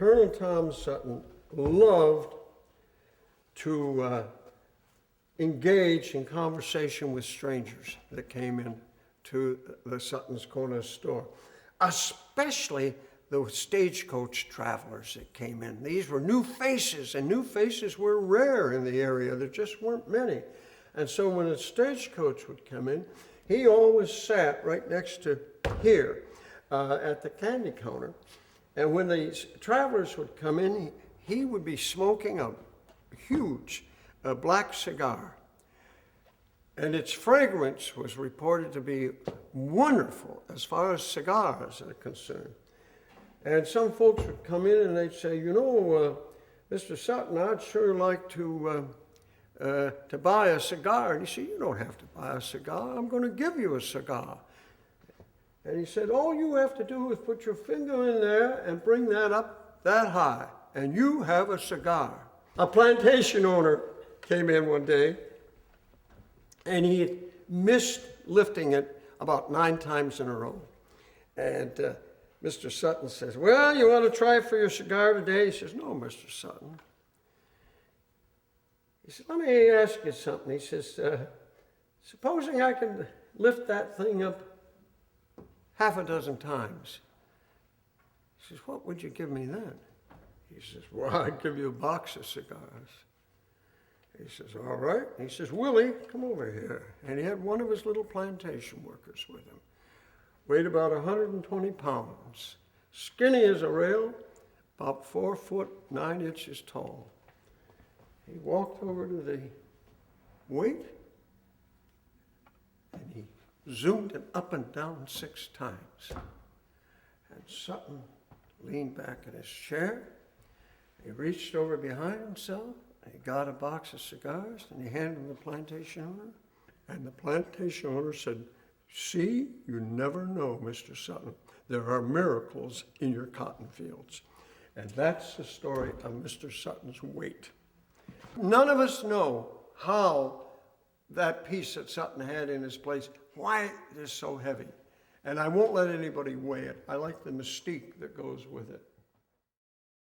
Colonel Tom Sutton loved to engage in conversation with strangers that came in to the Sutton's Corner store, especially the stagecoach travelers that came in. These were new faces, and new faces were rare in the area. There just weren't many. And so when a stagecoach would come in, he always sat right next to here at the candy counter. And when these travelers would come in, he would be smoking a huge black cigar. And its fragrance was reported to be wonderful as far as cigars are concerned. And some folks would come in and they'd say, you know, Mr. Sutton, I'd sure like to buy a cigar. And he said, you don't have to buy a cigar. I'm going to give you a cigar. And he said, all you have to do is put your finger in there and bring that up that high, and you have a cigar. A plantation owner came in one day, and he had missed lifting it about 9 times in a row. And Mr. Sutton says, well, you want to try for your cigar today? He says, no, Mr. Sutton. He said, let me ask you something. He says, supposing I can lift that thing up half a dozen times. He says, what would you give me then? He says, well, I'd give you a box of cigars. He says, all right. He says, Willie, come over here. And he had one of his little plantation workers with him. Weighed about 120 pounds. Skinny as a rail, about 4 foot 9 inches tall. He walked over to the weight, and he zoomed it up and down 6 times. And Sutton leaned back in his chair. He reached over behind himself. He got a box of cigars, and he handed them to the plantation owner. And the plantation owner said, see, you never know, Mr. Sutton. There are miracles in your cotton fields. And that's the story of Mr. Sutton's weight. None of us know how that piece that Sutton had in his place, why it is so heavy. And I won't let anybody weigh it. I like the mystique that goes with it.